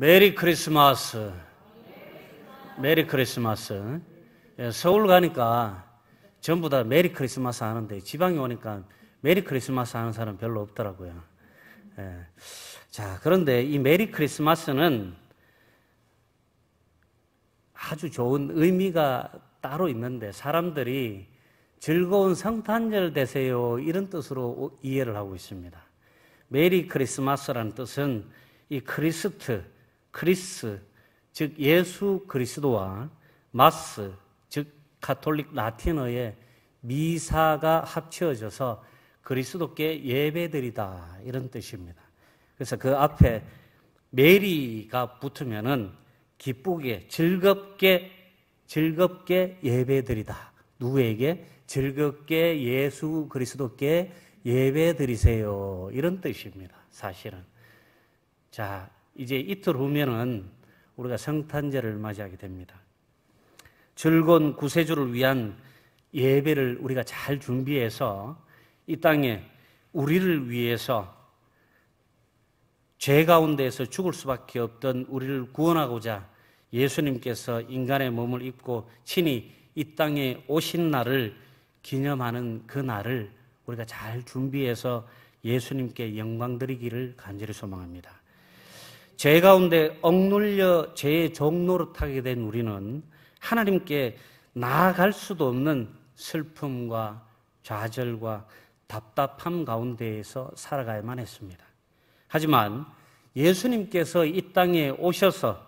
메리 크리스마스. 메리 크리스마스. 서울 가니까 전부 다 메리 크리스마스 하는데 지방에 오니까 메리 크리스마스 하는 사람 별로 없더라고요. 자, 그런데 이 메리 크리스마스는 아주 좋은 의미가 따로 있는데 사람들이 즐거운 성탄절 되세요 이런 뜻으로 이해를 하고 있습니다. 메리 크리스마스라는 뜻은 이 크리스, 즉 예수 그리스도와 마스, 즉 가톨릭 라틴어의 미사가 합쳐져서 그리스도께 예배드리다 이런 뜻입니다. 그래서 그 앞에 메리가 붙으면은 기쁘게 즐겁게 예배드리다. 누구에게? 즐겁게 예수 그리스도께 예배드리세요 이런 뜻입니다. 사실은. 자, 이제 이틀 후면은 우리가 성탄절을 맞이하게 됩니다. 즐거운 구세주를 위한 예배를 우리가 잘 준비해서 이 땅에 우리를 위해서 죄 가운데에서 죽을 수밖에 없던 우리를 구원하고자 예수님께서 인간의 몸을 입고 친히 이 땅에 오신 날을 기념하는 그 날을 우리가 잘 준비해서 예수님께 영광 드리기를 간절히 소망합니다. 죄 가운데 억눌려 죄의 종노릇하게 된 우리는 하나님께 나아갈 수도 없는 슬픔과 좌절과 답답함 가운데에서 살아가야만 했습니다. 하지만 예수님께서 이 땅에 오셔서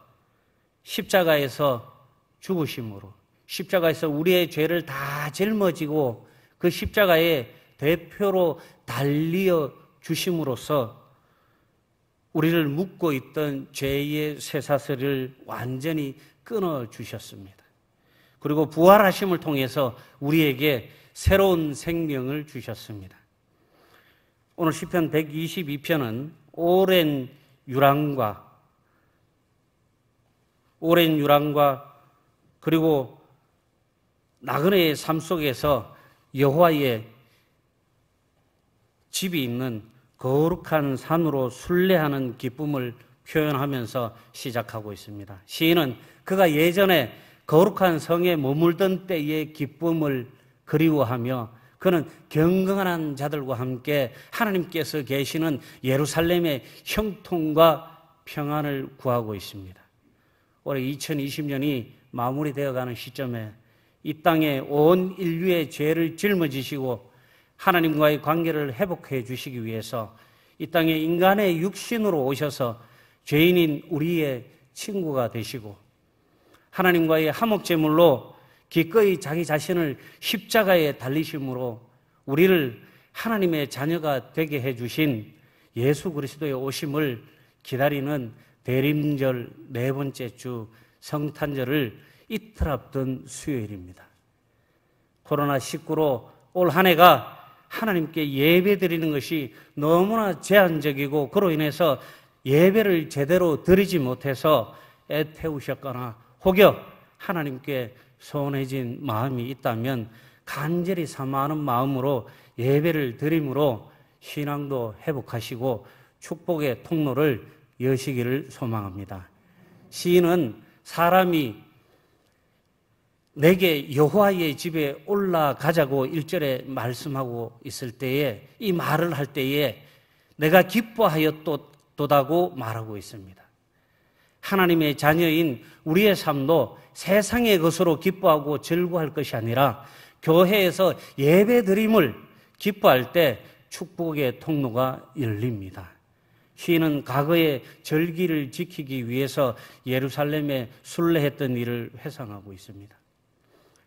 십자가에서 죽으심으로 십자가에서 우리의 죄를 다 짊어지고 그 십자가의 대표로 달리어 주심으로써 우리를 묶고 있던 죄의 쇠사슬을 완전히 끊어주셨습니다. 그리고 부활하심을 통해서 우리에게 새로운 생명을 주셨습니다. 오늘 시편 122편은 오랜 유랑과 그리고 나그네의 삶 속에서 여호와의 집이 있는 거룩한 산으로 순례하는 기쁨을 표현하면서 시작하고 있습니다. 시인은 그가 예전에 거룩한 성에 머물던 때의 기쁨을 그리워하며 그는 경건한 자들과 함께 하나님께서 계시는 예루살렘의 형통과 평안을 구하고 있습니다. 올해 2020년이 마무리되어가는 시점에 이 땅에 온 인류의 죄를 짊어지시고 하나님과의 관계를 회복해 주시기 위해서 이 땅에 인간의 육신으로 오셔서 죄인인 우리의 친구가 되시고 하나님과의 화목제물로 기꺼이 자기 자신을 십자가에 달리심으로 우리를 하나님의 자녀가 되게 해주신 예수 그리스도의 오심을 기다리는 대림절 네 번째 주 성탄절을 이틀 앞둔 수요일입니다. 코로나19로 올 한 해가 하나님께 예배 드리는 것이 너무나 제한적이고 그로 인해서 예배를 제대로 드리지 못해서 애태우셨거나 혹여 하나님께 소원해진 마음이 있다면 간절히 사모하는 마음으로 예배를 드림으로 신앙도 회복하시고 축복의 통로를 여시기를 소망합니다. 시인은 사람이 내게 여호와의 집에 올라가자고 1절에 말씀하고 있을 때에 이 말을 할 때에 내가 기뻐하였도다고 말하고 있습니다. 하나님의 자녀인 우리의 삶도 세상의 것으로 기뻐하고 즐거워할 것이 아니라 교회에서 예배드림을 기뻐할 때 축복의 통로가 열립니다. 시인은 과거의 절기를 지키기 위해서 예루살렘에 순례했던 일을 회상하고 있습니다.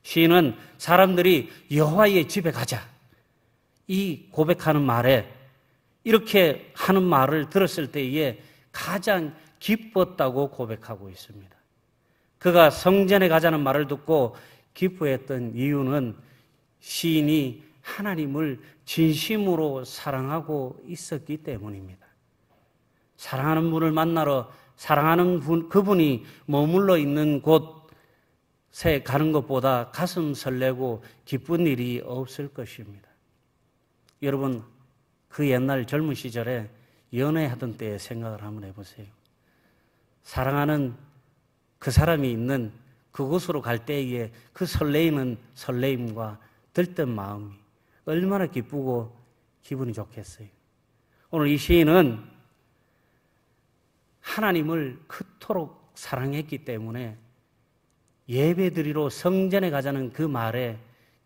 시인은 사람들이 여호와의 집에 가자 이 고백하는 말에 이렇게 하는 말을 들었을 때에 가장 기뻤다고 고백하고 있습니다. 그가 성전에 가자는 말을 듣고 기뻐했던 이유는 시인이 하나님을 진심으로 사랑하고 있었기 때문입니다. 사랑하는 분을 만나러 사랑하는 그분이 머물러 있는 곳에 가는 것보다 가슴 설레고 기쁜 일이 없을 것입니다. 여러분, 그 옛날 젊은 시절에 연애하던 때의 생각을 한번 해보세요. 사랑하는 그 사람이 있는 그곳으로 갈 때에 그 설레이는 설레임과 들뜬 마음이 얼마나 기쁘고 기분이 좋겠어요. 오늘 이 시인은 하나님을 그토록 사랑했기 때문에 예배드리러 성전에 가자는 그 말에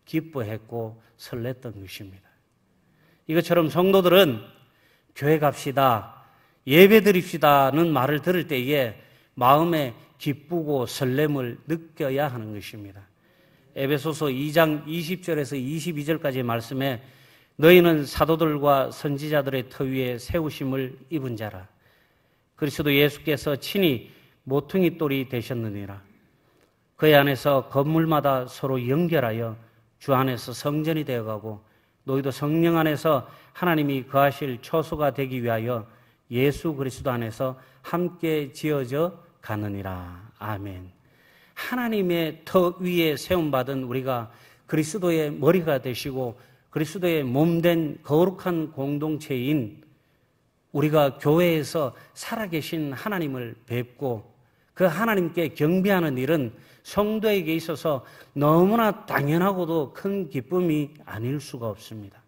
기뻐했고 설렜던 것입니다. 이것처럼 성도들은 교회 갑시다, 예배드립시다는 말을 들을 때에 마음에 기쁘고 설렘을 느껴야 하는 것입니다. 에베소서 2장 20절에서 22절까지의 말씀에 너희는 사도들과 선지자들의 터 위에 세우심을 입은 자라. 그리스도 예수께서 친히 모퉁이 돌이 되셨느니라. 그의 안에서 건물마다 서로 연결하여 주 안에서 성전이 되어가고 너희도 성령 안에서 하나님이 거하실 처소가 되기 위하여 예수 그리스도 안에서 함께 지어져 가느니라. 아멘. 하나님의 터 위에 세움받은 우리가 그리스도의 머리가 되시고 그리스도의 몸된 거룩한 공동체인 우리가 교회에서 살아계신 하나님을 뵙고 그 하나님께 경배하는 일은 성도에게 있어서 너무나 당연하고도 큰 기쁨이 아닐 수가 없습니다.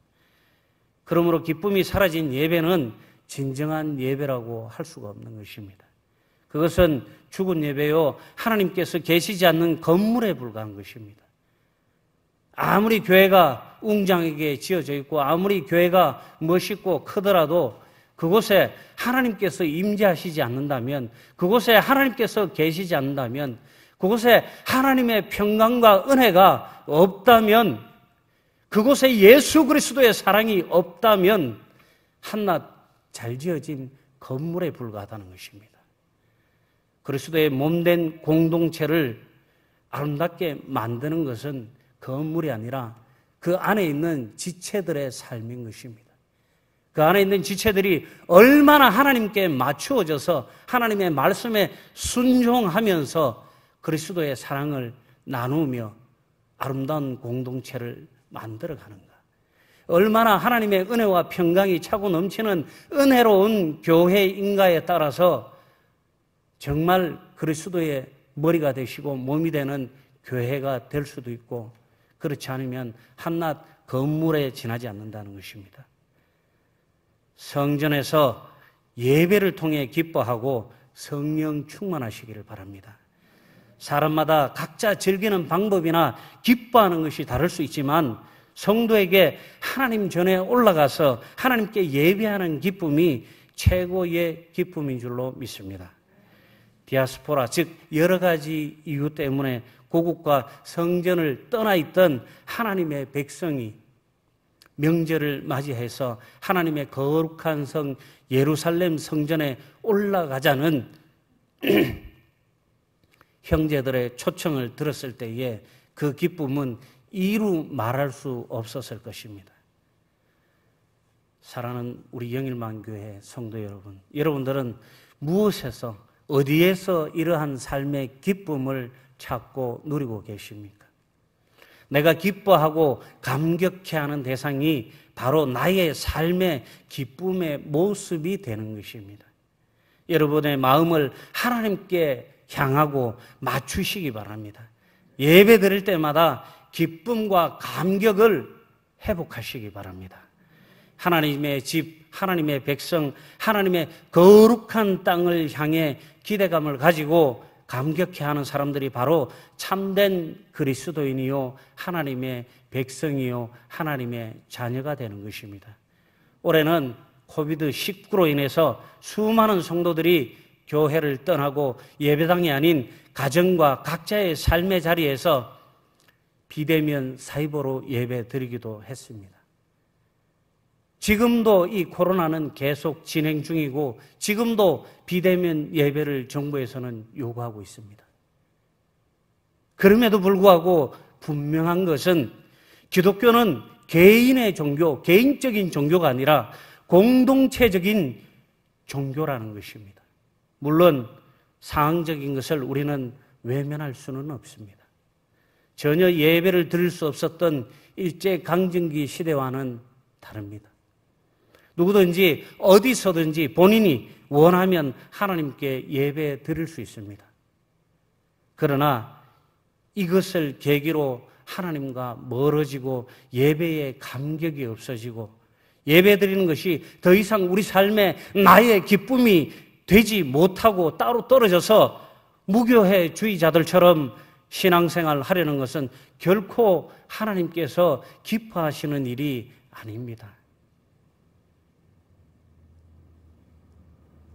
그러므로 기쁨이 사라진 예배는 진정한 예배라고 할 수가 없는 것입니다. 그것은 죽은 예배요, 하나님께서 계시지 않는 건물에 불과한 것입니다. 아무리 교회가 웅장하게 지어져 있고 아무리 교회가 멋있고 크더라도 그곳에 하나님께서 임재하시지 않는다면, 그곳에 하나님께서 계시지 않는다면, 그곳에 하나님의 평강과 은혜가 없다면, 그곳에 예수 그리스도의 사랑이 없다면 한낱 잘 지어진 건물에 불과하다는 것입니다. 그리스도의 몸된 공동체를 아름답게 만드는 것은 건물이 아니라 그 안에 있는 지체들의 삶인 것입니다. 그 안에 있는 지체들이 얼마나 하나님께 맞추어져서 하나님의 말씀에 순종하면서 그리스도의 사랑을 나누며 아름다운 공동체를 만들어가는가. 얼마나 하나님의 은혜와 평강이 차고 넘치는 은혜로운 교회인가에 따라서 정말 그리스도의 머리가 되시고 몸이 되는 교회가 될 수도 있고, 그렇지 않으면 한낱 건물에 지나지 않는다는 것입니다. 성전에서 예배를 통해 기뻐하고 성령 충만하시기를 바랍니다. 사람마다 각자 즐기는 방법이나 기뻐하는 것이 다를 수 있지만 성도에게 하나님 전에 올라가서 하나님께 예배하는 기쁨이 최고의 기쁨인 줄로 믿습니다. 디아스포라, 즉 여러 가지 이유 때문에 고국과 성전을 떠나 있던 하나님의 백성이 명절을 맞이해서 하나님의 거룩한 성 예루살렘 성전에 올라가자는 형제들의 초청을 들었을 때에 그 기쁨은 이루 말할 수 없었을 것입니다. 사랑하는 우리 영일만교회 성도 여러분, 여러분들은 무엇에서 어디에서 이러한 삶의 기쁨을 찾고 누리고 계십니까? 내가 기뻐하고 감격해하는 대상이 바로 나의 삶의 기쁨의 모습이 되는 것입니다. 여러분의 마음을 하나님께 향하고 맞추시기 바랍니다. 예배 드릴 때마다 기쁨과 감격을 회복하시기 바랍니다. 하나님의 집, 하나님의 백성, 하나님의 거룩한 땅을 향해 기대감을 가지고 감격해하는 사람들이 바로 참된 그리스도인이요 하나님의 백성이요 하나님의 자녀가 되는 것입니다. 올해는 코비드-19로 인해서 수많은 성도들이 교회를 떠나고 예배당이 아닌 가정과 각자의 삶의 자리에서 비대면 사이버로 예배 드리기도 했습니다. 지금도 이 코로나는 계속 진행 중이고 지금도 비대면 예배를 정부에서는 요구하고 있습니다. 그럼에도 불구하고 분명한 것은 기독교는 개인의 종교, 개인적인 종교가 아니라 공동체적인 종교라는 것입니다. 물론 상황적인 것을 우리는 외면할 수는 없습니다. 전혀 예배를 드릴 수 없었던 일제강점기 시대와는 다릅니다. 누구든지 어디서든지 본인이 원하면 하나님께 예배 드릴 수 있습니다. 그러나 이것을 계기로 하나님과 멀어지고 예배의 감격이 없어지고 예배 드리는 것이 더 이상 우리 삶에 나의 기쁨이 되지 못하고 따로 떨어져서 무교회주의자들처럼 신앙생활 하려는 것은 결코 하나님께서 기뻐하시는 일이 아닙니다.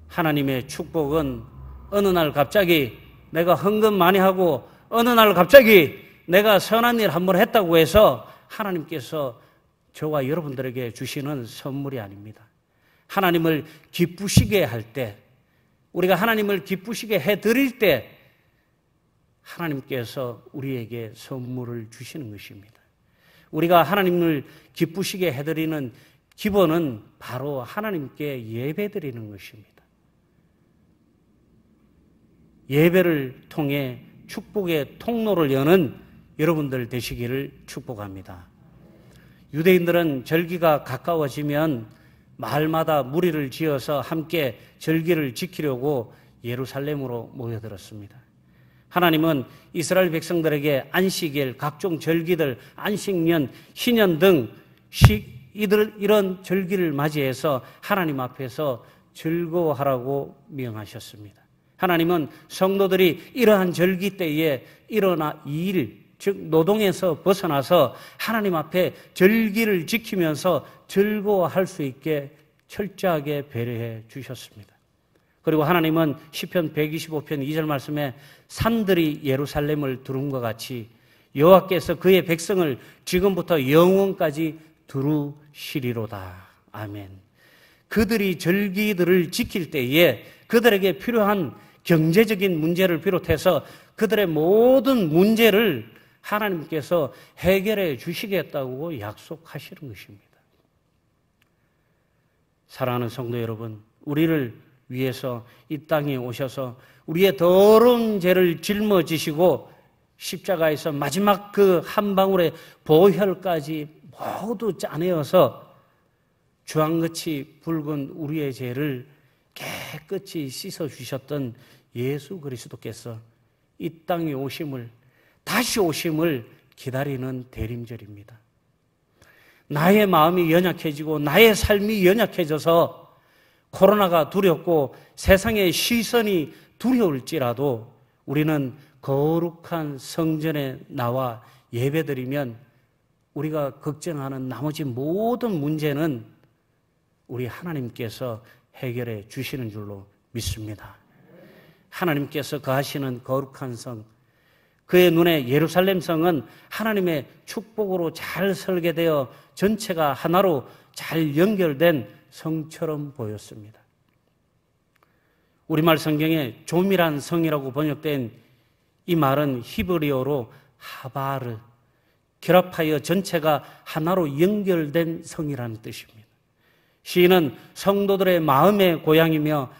하나님의 축복은 어느 날 갑자기 내가 헌금 많이 하고 어느 날 갑자기 내가 선한 일 한번 했다고 해서 하나님께서 저와 여러분들에게 주시는 선물이 아닙니다. 하나님을 기쁘시게 할 때, 우리가 하나님을 기쁘시게 해드릴 때 하나님께서 우리에게 선물을 주시는 것입니다. 우리가 하나님을 기쁘시게 해드리는 기본은 바로 하나님께 예배드리는 것입니다. 예배를 통해 축복의 통로를 여는 여러분들 되시기를 축복합니다. 유대인들은 절기가 가까워지면 마을마다 무리를 지어서 함께 절기를 지키려고 예루살렘으로 모여들었습니다. 하나님은 이스라엘 백성들에게 안식일, 각종 절기들, 안식년, 희년 등 이런 절기를 맞이해서 하나님 앞에서 즐거워하라고 명하셨습니다. 하나님은 성도들이 이러한 절기 때에 일어나 일, 즉 노동에서 벗어나서 하나님 앞에 절기를 지키면서 즐거워할 수 있게 철저하게 배려해 주셨습니다. 그리고 하나님은 시편 125편 2절 말씀에 산들이 예루살렘을 두름과 같이 여호와께서 그의 백성을 지금부터 영원까지 두루시리로다. 아멘. 그들이 절기들을 지킬 때에 그들에게 필요한 경제적인 문제를 비롯해서 그들의 모든 문제를 하나님께서 해결해 주시겠다고 약속하시는 것입니다. 사랑하는 성도 여러분, 우리를 위해서 이 땅에 오셔서 우리의 더러운 죄를 짊어지시고 십자가에서 마지막 그 한 방울의 보혈까지 모두 짜내어서 주황같이 붉은 우리의 죄를 깨끗이 씻어주셨던 예수 그리스도께서 이 땅에 오심을, 다시 오심을 기다리는 대림절입니다. 나의 마음이 연약해지고 나의 삶이 연약해져서 코로나가 두렵고 세상의 시선이 두려울지라도 우리는 거룩한 성전에 나와 예배드리면 우리가 걱정하는 나머지 모든 문제는 우리 하나님께서 해결해 주시는 줄로 믿습니다. 하나님께서 거하시는 거룩한 성, 그의 눈에 예루살렘 성은 하나님의 축복으로 잘 설계되어 전체가 하나로 잘 연결된 성처럼 보였습니다. 우리말 성경에 조밀한 성이라고 번역된 이 말은 히브리어로 하바르, 결합하여 전체가 하나로 연결된 성이라는 뜻입니다. 시인은 성도들의 마음의 고향이며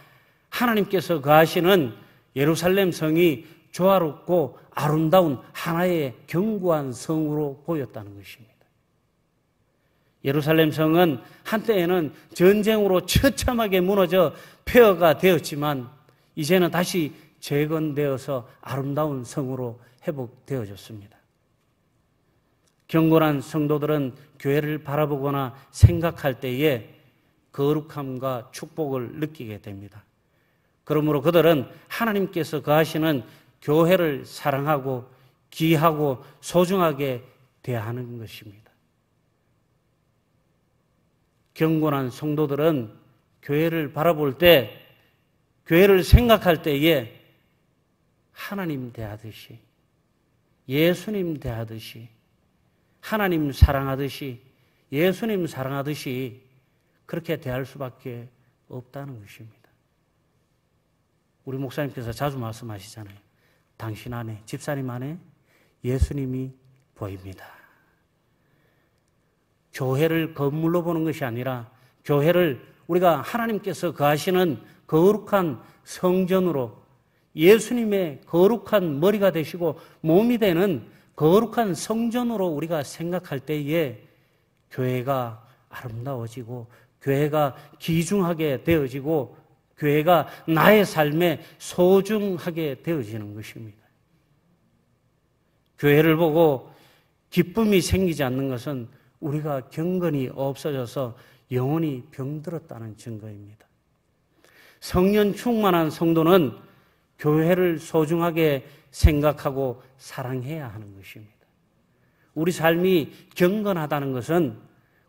하나님께서 거하시는 예루살렘 성이 조화롭고 아름다운 하나의 견고한 성으로 보였다는 것입니다. 예루살렘 성은 한때에는 전쟁으로 처참하게 무너져 폐허가 되었지만 이제는 다시 재건되어서 아름다운 성으로 회복되어졌습니다. 경건한 성도들은 교회를 바라보거나 생각할 때에 거룩함과 축복을 느끼게 됩니다. 그러므로 그들은 하나님께서 거하시는 교회를 사랑하고 귀하고 소중하게 대하는 것입니다. 경건한 성도들은 교회를 바라볼 때, 교회를 생각할 때에 하나님 대하듯이, 예수님 대하듯이, 하나님 사랑하듯이, 예수님 사랑하듯이 그렇게 대할 수밖에 없다는 것입니다. 우리 목사님께서 자주 말씀하시잖아요. 당신 안에, 집사님 안에 예수님이 보입니다. 교회를 건물로 보는 것이 아니라 교회를 우리가 하나님께서 거하시는 거룩한 성전으로, 예수님의 거룩한 머리가 되시고 몸이 되는 거룩한 성전으로 우리가 생각할 때에 교회가 아름다워지고 교회가 귀중하게 되어지고 교회가 나의 삶에 소중하게 되어지는 것입니다. 교회를 보고 기쁨이 생기지 않는 것은 우리가 경건이 없어져서 영혼이 병들었다는 증거입니다. 성령 충만한 성도는 교회를 소중하게 생각하고 사랑해야 하는 것입니다. 우리 삶이 경건하다는 것은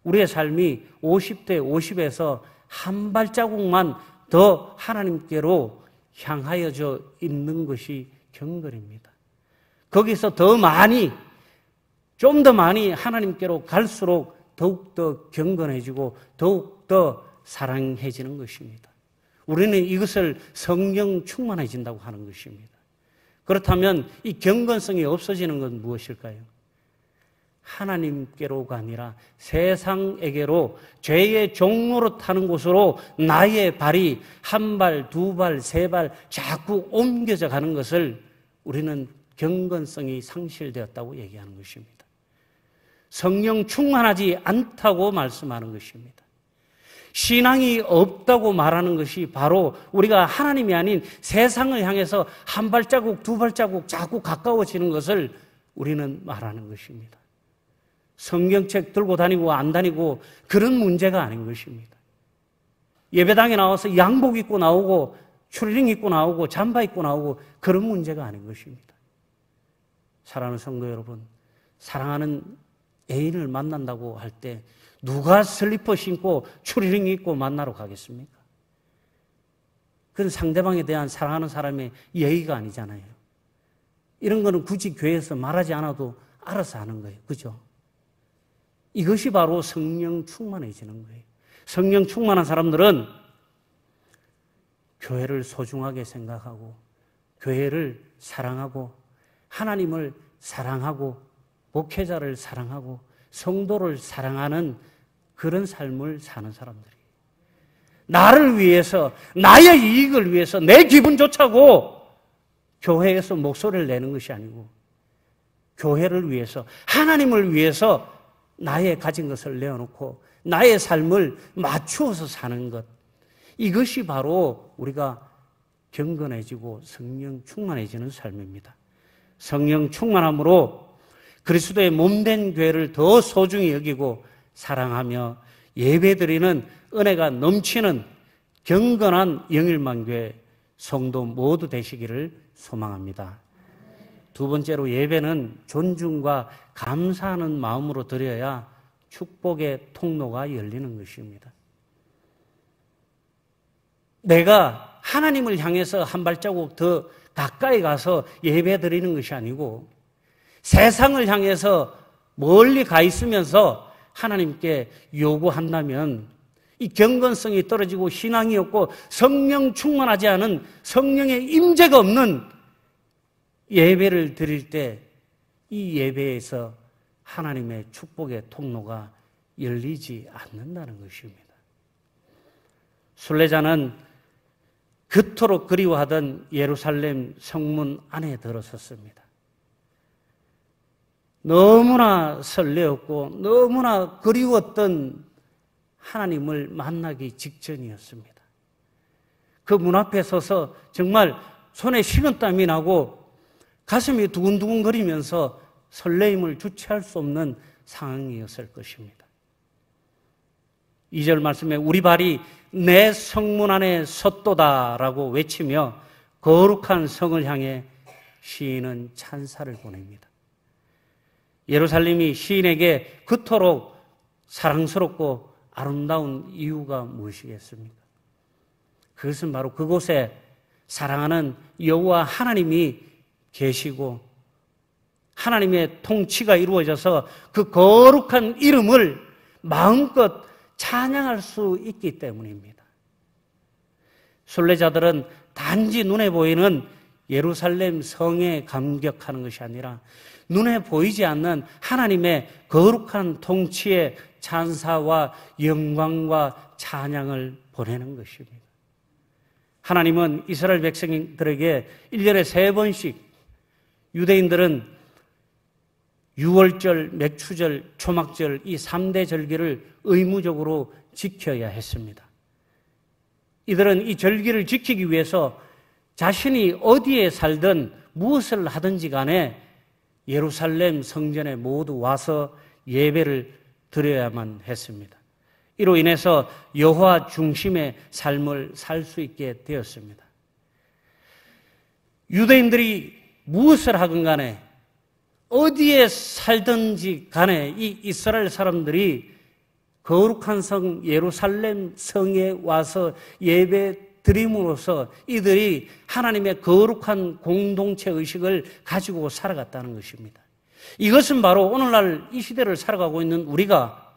우리의 삶이 50대 50에서 한 발자국만 더 하나님께로 향하여져 있는 것이 경건입니다. 거기서 더 많이, 좀 더 많이 하나님께로 갈수록 더욱더 경건해지고 더욱더 사랑해지는 것입니다. 우리는 이것을 성령 충만해진다고 하는 것입니다. 그렇다면 이 경건성이 없어지는 건 무엇일까요? 하나님께로가 아니라 세상에게로 죄의 종로로 타는 곳으로 나의 발이 한 발, 두 발, 세 발 자꾸 옮겨져 가는 것을 우리는 경건성이 상실되었다고 얘기하는 것입니다. 성령 충만하지 않다고 말씀하는 것입니다. 신앙이 없다고 말하는 것이 바로 우리가 하나님이 아닌 세상을 향해서 한 발자국, 두 발자국 자꾸 가까워지는 것을 우리는 말하는 것입니다. 성경책 들고 다니고 안 다니고 그런 문제가 아닌 것입니다. 예배당에 나와서 양복 입고 나오고 추리닝 입고 나오고 잠바 입고 나오고 그런 문제가 아닌 것입니다. 사랑하는 성도 여러분, 사랑하는 애인을 만난다고 할 때 누가 슬리퍼 신고 추리닝 입고 만나러 가겠습니까? 그건 상대방에 대한 사랑하는 사람의 예의가 아니잖아요. 이런 거는 굳이 교회에서 말하지 않아도 알아서 하는 거예요. 그죠? 이것이 바로 성령 충만해지는 거예요. 성령 충만한 사람들은 교회를 소중하게 생각하고 교회를 사랑하고 하나님을 사랑하고 목회자를 사랑하고 성도를 사랑하는 그런 삶을 사는 사람들이에요. 나를 위해서, 나의 이익을 위해서, 내 기분 좋자고 교회에서 목소리를 내는 것이 아니고 교회를 위해서, 하나님을 위해서 나의 가진 것을 내어놓고 나의 삶을 맞추어서 사는 것, 이것이 바로 우리가 경건해지고 성령 충만해지는 삶입니다. 성령 충만함으로 그리스도의 몸된 교회를 더 소중히 여기고 사랑하며 예배드리는 은혜가 넘치는 경건한 영일만교회 성도 모두 되시기를 소망합니다. 두 번째로, 예배는 존중과 감사하는 마음으로 드려야 축복의 통로가 열리는 것입니다. 내가 하나님을 향해서 한 발자국 더 가까이 가서 예배 드리는 것이 아니고 세상을 향해서 멀리 가 있으면서 하나님께 요구한다면 이 경건성이 떨어지고 신앙이 없고 성령 충만하지 않은, 성령의 임재가 없는 예배를 드릴 때 이 예배에서 하나님의 축복의 통로가 열리지 않는다는 것입니다. 순례자는 그토록 그리워하던 예루살렘 성문 안에 들어섰습니다. 너무나 설레었고 너무나 그리웠던 하나님을 만나기 직전이었습니다. 그 문 앞에 서서 정말 손에 식은땀이 나고 가슴이 두근두근거리면서 설레임을 주체할 수 없는 상황이었을 것입니다. 2절 말씀에 우리 발이 내 성문 안에 섰도다라고 외치며 거룩한 성을 향해 시인은 찬사를 보냅니다. 예루살렘이 시인에게 그토록 사랑스럽고 아름다운 이유가 무엇이겠습니까? 그것은 바로 그곳에 사랑하는 여호와 하나님이 계시고 하나님의 통치가 이루어져서 그 거룩한 이름을 마음껏 찬양할 수 있기 때문입니다. 순례자들은 단지 눈에 보이는 예루살렘 성에 감격하는 것이 아니라 눈에 보이지 않는 하나님의 거룩한 통치의 찬사와 영광과 찬양을 보내는 것입니다. 하나님은 이스라엘 백성들에게 1년에 3번씩, 유대인들은 유월절, 맥추절, 초막절 이 3대 절기를 의무적으로 지켜야 했습니다. 이들은 이 절기를 지키기 위해서 자신이 어디에 살든 무엇을 하든지 간에 예루살렘 성전에 모두 와서 예배를 드려야만 했습니다. 이로 인해서 여호와 중심의 삶을 살 수 있게 되었습니다. 유대인들이 무엇을 하건 간에 어디에 살든지 간에 이 이스라엘 사람들이 거룩한 성 예루살렘 성에 와서 예배 드림으로써 이들이 하나님의 거룩한 공동체 의식을 가지고 살아갔다는 것입니다. 이것은 바로 오늘날 이 시대를 살아가고 있는 우리가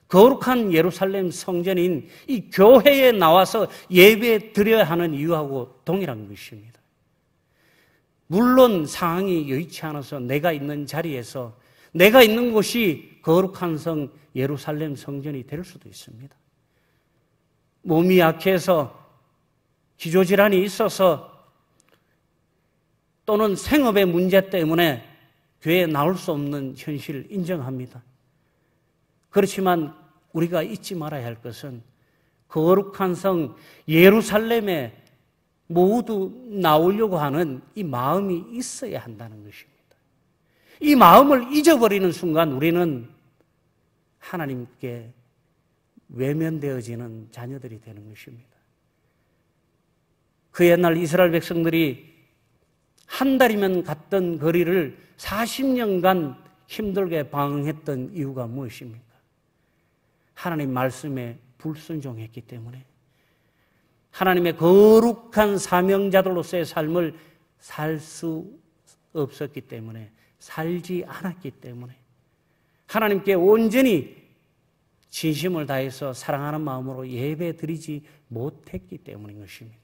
거룩한 예루살렘 성전인 이 교회에 나와서 예배 드려야 하는 이유하고 동일한 것입니다. 물론 상황이 여의치 않아서 내가 있는 자리에서 내가 있는 곳이 거룩한 성 예루살렘 성전이 될 수도 있습니다. 몸이 약해서 기저질환이 있어서 또는 생업의 문제 때문에 교회에 나올 수 없는 현실을 인정합니다. 그렇지만 우리가 잊지 말아야 할 것은 거룩한 성 예루살렘에 모두 나오려고 하는 이 마음이 있어야 한다는 것입니다. 이 마음을 잊어버리는 순간 우리는 하나님께 외면되어지는 자녀들이 되는 것입니다. 그 옛날 이스라엘 백성들이 한 달이면 갔던 거리를 40년간 힘들게 방황했던 이유가 무엇입니까? 하나님 말씀에 불순종했기 때문에, 하나님의 거룩한 사명자들로서의 삶을 살 수 없었기 때문에, 살지 않았기 때문에, 하나님께 온전히 진심을 다해서 사랑하는 마음으로 예배드리지 못했기 때문인 것입니다.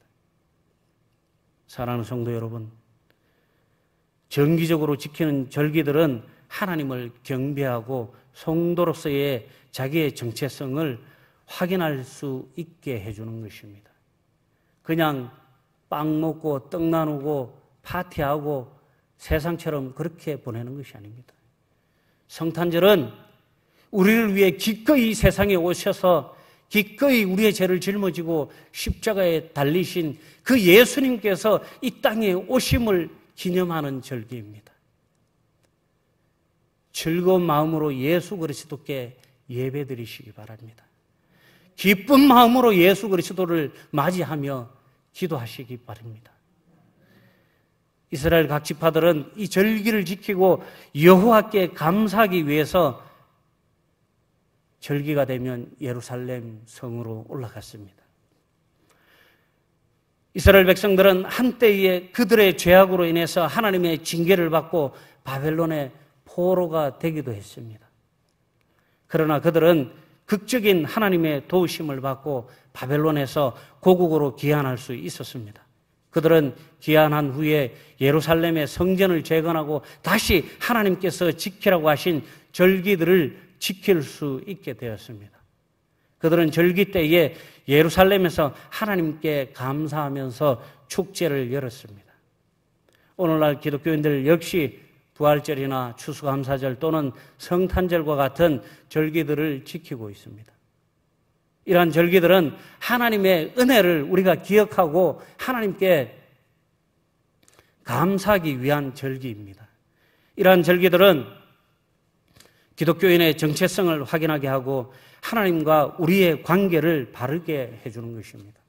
사랑하는 성도 여러분, 정기적으로 지키는 절기들은 하나님을 경배하고 성도로서의 자기의 정체성을 확인할 수 있게 해주는 것입니다. 그냥 빵 먹고 떡 나누고 파티하고 세상처럼 그렇게 보내는 것이 아닙니다. 성탄절은 우리를 위해 기꺼이 세상에 오셔서 기꺼이 우리의 죄를 짊어지고 십자가에 달리신 그 예수님께서 이 땅에 오심을 기념하는 절기입니다. 즐거운 마음으로 예수 그리스도께 예배드리시기 바랍니다. 기쁜 마음으로 예수 그리스도를 맞이하며 기도하시기 바랍니다. 이스라엘 각 지파들은 이 절기를 지키고 여호와께 감사하기 위해서 절기가 되면 예루살렘 성으로 올라갔습니다. 이스라엘 백성들은 한때에 그들의 죄악으로 인해서 하나님의 징계를 받고 바벨론의 포로가 되기도 했습니다. 그러나 그들은 극적인 하나님의 도우심을 받고 바벨론에서 고국으로 귀환할 수 있었습니다. 그들은 귀환한 후에 예루살렘의 성전을 재건하고 다시 하나님께서 지키라고 하신 절기들을 지킬 수 있게 되었습니다. 그들은 절기 때에 예루살렘에서 하나님께 감사하면서 축제를 열었습니다. 오늘날 기독교인들 역시 부활절이나 추수감사절 또는 성탄절과 같은 절기들을 지키고 있습니다. 이러한 절기들은 하나님의 은혜를 우리가 기억하고 하나님께 감사하기 위한 절기입니다. 이러한 절기들은 기독교인의 정체성을 확인하게 하고 하나님과 우리의 관계를 바르게 해주는 것입니다.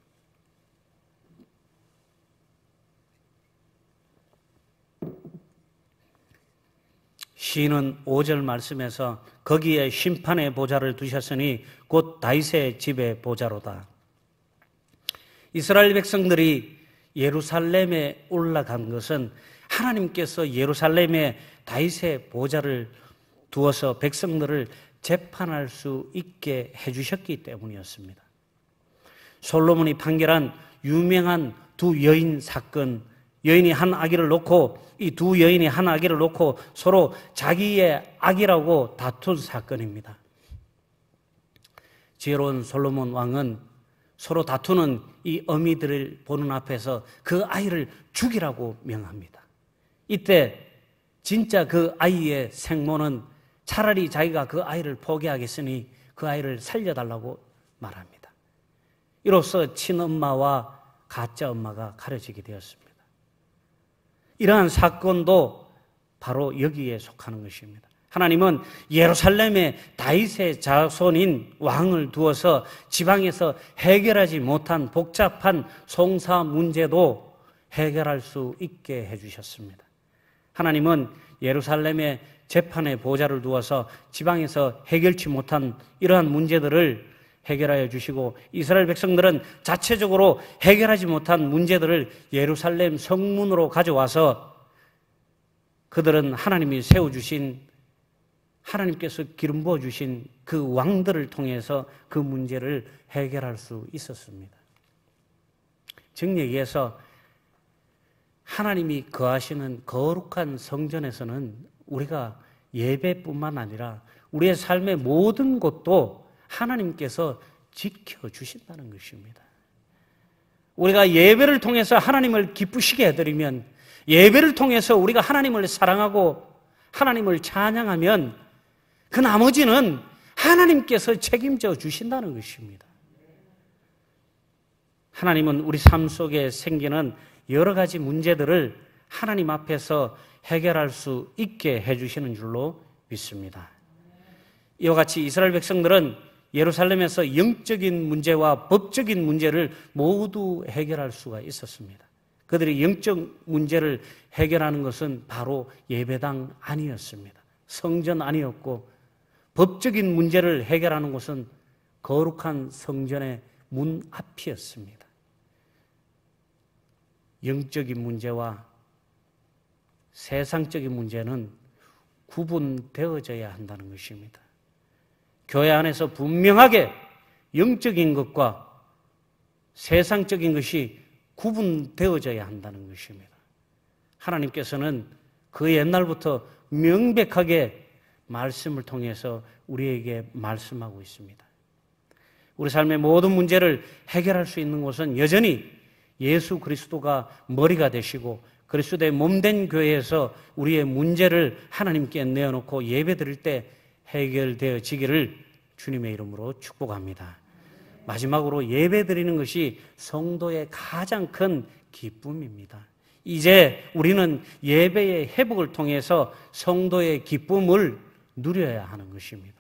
시인은 5절 말씀에서 거기에 심판의 보좌를 두셨으니 곧 다윗의 집의 보좌로다. 이스라엘 백성들이 예루살렘에 올라간 것은 하나님께서 예루살렘에 다윗의 보좌를 두어서 백성들을 재판할 수 있게 해주셨기 때문이었습니다. 솔로몬이 판결한 유명한 두 여인 사건, 여인이 한 아기를 놓고 이 두 여인이 한 아기를 놓고 서로 자기의 아기라고 다툰 사건입니다. 지혜로운 솔로몬 왕은 서로 다투는 이 어미들을 보는 앞에서 그 아이를 죽이라고 명합니다. 이때 진짜 그 아이의 생모는 차라리 자기가 그 아이를 포기하겠으니 그 아이를 살려달라고 말합니다. 이로써 친엄마와 가짜 엄마가 가려지게 되었습니다. 이러한 사건도 바로 여기에 속하는 것입니다. 하나님은 예루살렘에 다윗의 자손인 왕을 두어서 지방에서 해결하지 못한 복잡한 송사 문제도 해결할 수 있게 해주셨습니다. 하나님은 예루살렘에 재판의 보좌를 두어서 지방에서 해결치 못한 이러한 문제들을 해결하여 주시고, 이스라엘 백성들은 자체적으로 해결하지 못한 문제들을 예루살렘 성문으로 가져와서 그들은 하나님이 세워주신, 하나님께서 기름 부어주신 그 왕들을 통해서 그 문제를 해결할 수 있었습니다. 정리해서 하나님이 거하시는 거룩한 성전에서는 우리가 예배뿐만 아니라 우리의 삶의 모든 것도 하나님께서 지켜주신다는 것입니다. 우리가 예배를 통해서 하나님을 기쁘시게 해드리면, 예배를 통해서 우리가 하나님을 사랑하고 하나님을 찬양하면 그 나머지는 하나님께서 책임져 주신다는 것입니다. 하나님은 우리 삶 속에 생기는 여러 가지 문제들을 하나님 앞에서 해결할 수 있게 해주시는 줄로 믿습니다. 이와 같이 이스라엘 백성들은 예루살렘에서 영적인 문제와 법적인 문제를 모두 해결할 수가 있었습니다. 그들이 영적 문제를 해결하는 것은 바로 예배당 안이었습니다. 성전 안이었고, 법적인 문제를 해결하는 것은 거룩한 성전의 문 앞이었습니다. 영적인 문제와 세상적인 문제는 구분되어져야 한다는 것입니다. 교회 안에서 분명하게 영적인 것과 세상적인 것이 구분되어져야 한다는 것입니다. 하나님께서는 그 옛날부터 명백하게 말씀을 통해서 우리에게 말씀하고 있습니다. 우리 삶의 모든 문제를 해결할 수 있는 것은 여전히 예수 그리스도가 머리가 되시고 그리스도의 몸된 교회에서 우리의 문제를 하나님께 내어놓고 예배드릴 때 해결되어지기를 주님의 이름으로 축복합니다. 마지막으로 예배드리는 것이 성도의 가장 큰 기쁨입니다. 이제 우리는 예배의 회복을 통해서 성도의 기쁨을 누려야 하는 것입니다.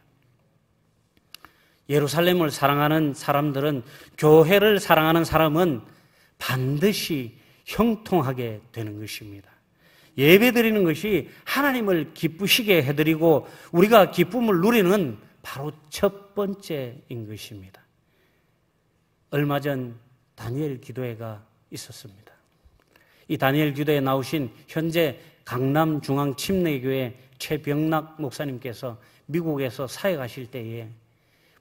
예루살렘을 사랑하는 사람들은, 교회를 사랑하는 사람은 반드시 형통하게 되는 것입니다. 예배드리는 것이 하나님을 기쁘시게 해드리고 우리가 기쁨을 누리는 바로 첫 번째인 것입니다. 얼마 전 다니엘 기도회가 있었습니다. 이 다니엘 기도회에 나오신 현재 강남중앙침례교회 최병락 목사님께서 미국에서 사역하실 때에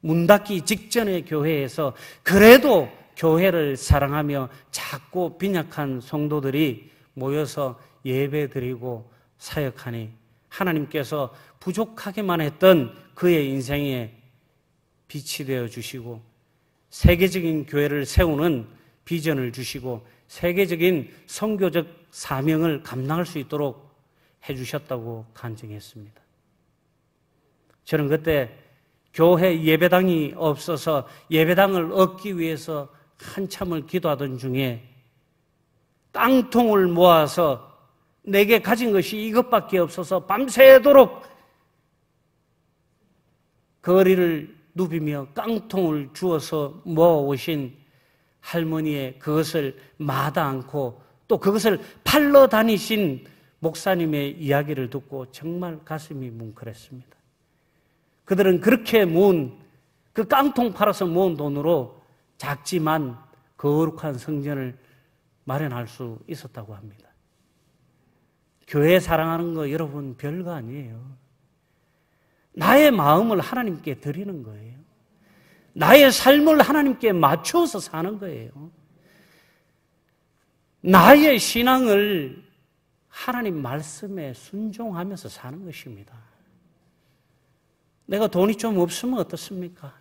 문 닫기 직전의 교회에서 그래도 교회를 사랑하며 작고 빈약한 성도들이 모여서 예배드리고 사역하니 하나님께서 부족하게만 했던 그의 인생에 빛이 되어 주시고 세계적인 교회를 세우는 비전을 주시고 세계적인 선교적 사명을 감당할 수 있도록 해주셨다고 간증했습니다. 저는 그때 교회 예배당이 없어서 예배당을 얻기 위해서 한참을 기도하던 중에 깡통을 모아서 내게 가진 것이 이것밖에 없어서 밤새도록 거리를 누비며 깡통을 주어서 모아오신 할머니의 그것을 마다 않고 또 그것을 팔러 다니신 목사님의 이야기를 듣고 정말 가슴이 뭉클했습니다. 그들은 그렇게 모은, 그 깡통 팔아서 모은 돈으로 작지만 거룩한 성전을 마련할 수 있었다고 합니다. 교회 사랑하는 거 여러분 별거 아니에요. 나의 마음을 하나님께 드리는 거예요. 나의 삶을 하나님께 맞춰서 사는 거예요. 나의 신앙을 하나님 말씀에 순종하면서 사는 것입니다. 내가 돈이 좀 없으면 어떻습니까?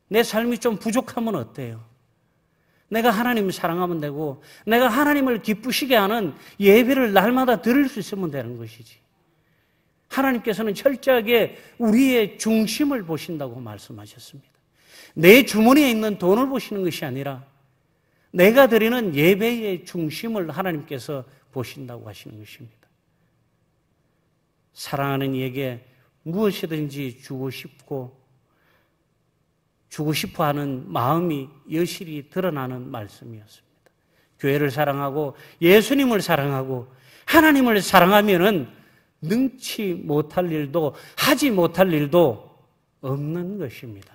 내 삶이 좀 부족하면 어때요? 내가 하나님을 사랑하면 되고 내가 하나님을 기쁘시게 하는 예배를 날마다 드릴 수 있으면 되는 것이지. 하나님께서는 철저하게 우리의 중심을 보신다고 말씀하셨습니다. 내 주머니에 있는 돈을 보시는 것이 아니라 내가 드리는 예배의 중심을 하나님께서 보신다고 하시는 것입니다. 사랑하는 이에게 무엇이든지 주고 싶어 하는 마음이 여실히 드러나는 말씀이었습니다. 교회를 사랑하고 예수님을 사랑하고 하나님을 사랑하면은 능치 못할 일도 하지 못할 일도 없는 것입니다.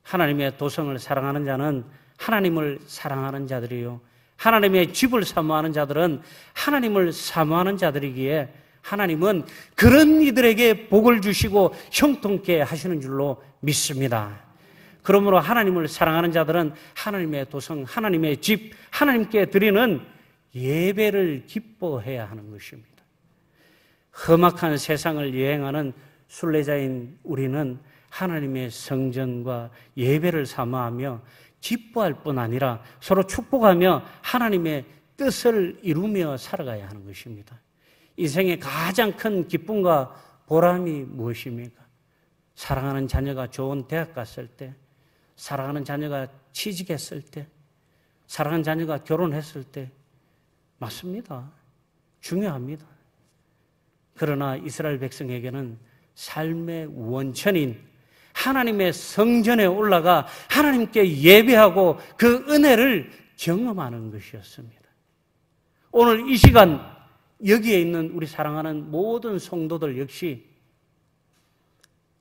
하나님의 도성을 사랑하는 자는 하나님을 사랑하는 자들이요, 하나님의 집을 사모하는 자들은 하나님을 사모하는 자들이기에 하나님은 그런 이들에게 복을 주시고 형통케 하시는 줄로 믿습니다. 그러므로 하나님을 사랑하는 자들은 하나님의 도성, 하나님의 집, 하나님께 드리는 예배를 기뻐해야 하는 것입니다. 험악한 세상을 여행하는 순례자인 우리는 하나님의 성전과 예배를 사모하며 기뻐할 뿐 아니라 서로 축복하며 하나님의 뜻을 이루며 살아가야 하는 것입니다. 인생의 가장 큰 기쁨과 보람이 무엇입니까? 사랑하는 자녀가 좋은 대학 갔을 때, 사랑하는 자녀가 취직했을 때, 사랑하는 자녀가 결혼했을 때, 맞습니다. 중요합니다. 그러나 이스라엘 백성에게는 삶의 원천인 하나님의 성전에 올라가 하나님께 예배하고 그 은혜를 경험하는 것이었습니다. 오늘 이 시간 여기에 있는 우리 사랑하는 모든 성도들 역시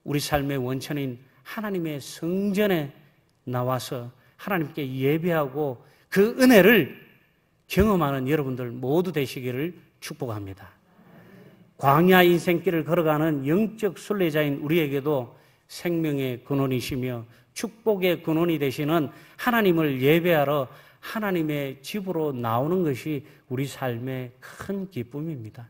우리 삶의 원천인 하나님의 성전에 나와서 하나님께 예배하고 그 은혜를 경험하는 여러분들 모두 되시기를 축복합니다. 광야 인생길을 걸어가는 영적 순례자인 우리에게도 생명의 근원이시며 축복의 근원이 되시는 하나님을 예배하러 하나님의 집으로 나오는 것이 우리 삶의 큰 기쁨입니다.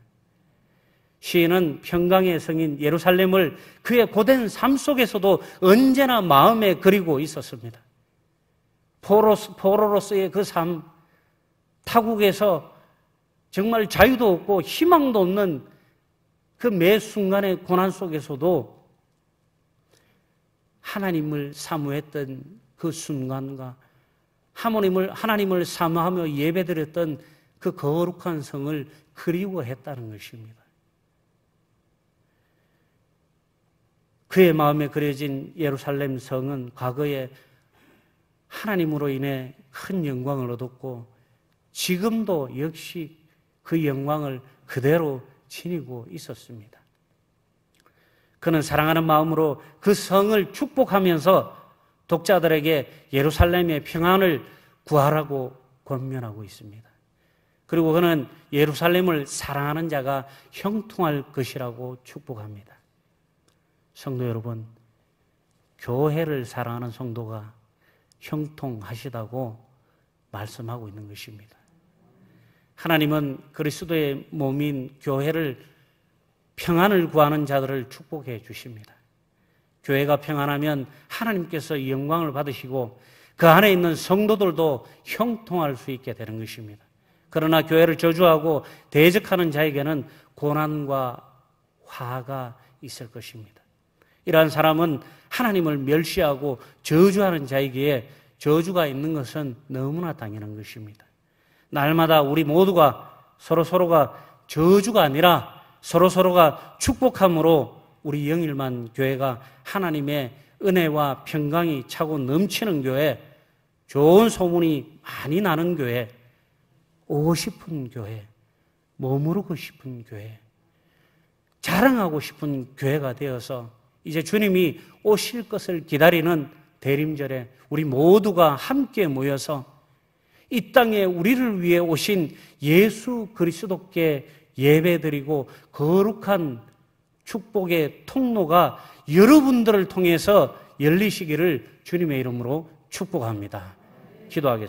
시인은 평강의 성인 예루살렘을 그의 고된 삶 속에서도 언제나 마음에 그리고 있었습니다. 포로로서의 그 삶, 타국에서 정말 자유도 없고 희망도 없는 그 매 순간의 고난 속에서도 하나님을 사모했던 그 순간과 하나님을 사모하며 예배드렸던 그 거룩한 성을 그리워했다는 것입니다. 그의 마음에 그려진 예루살렘 성은 과거에 하나님으로 인해 큰 영광을 얻었고 지금도 역시 그 영광을 그대로 지니고 있었습니다. 그는 사랑하는 마음으로 그 성을 축복하면서 독자들에게 예루살렘의 평안을 구하라고 권면하고 있습니다. 그리고 그는 예루살렘을 사랑하는 자가 형통할 것이라고 축복합니다. 성도 여러분, 교회를 사랑하는 성도가 형통하시다고 말씀하고 있는 것입니다. 하나님은 그리스도의 몸인 교회를 평안을 구하는 자들을 축복해 주십니다. 교회가 평안하면 하나님께서 영광을 받으시고 그 안에 있는 성도들도 형통할 수 있게 되는 것입니다. 그러나 교회를 저주하고 대적하는 자에게는 고난과 화가 있을 것입니다. 이러한 사람은 하나님을 멸시하고 저주하는 자에게 저주가 있는 것은 너무나 당연한 것입니다. 날마다 우리 모두가 서로가 저주가 아니라 서로가 축복함으로 우리 영일만 교회가 하나님의 은혜와 평강이 차고 넘치는 교회, 좋은 소문이 많이 나는 교회, 오고 싶은 교회, 머무르고 싶은 교회, 자랑하고 싶은 교회가 되어서 이제 주님이 오실 것을 기다리는 대림절에 우리 모두가 함께 모여서 이 땅에 우리를 위해 오신 예수 그리스도께 예배드리고 거룩한 축복의 통로가 여러분들을 통해서 열리시기를 주님의 이름으로 축복합니다. 기도하겠습니다.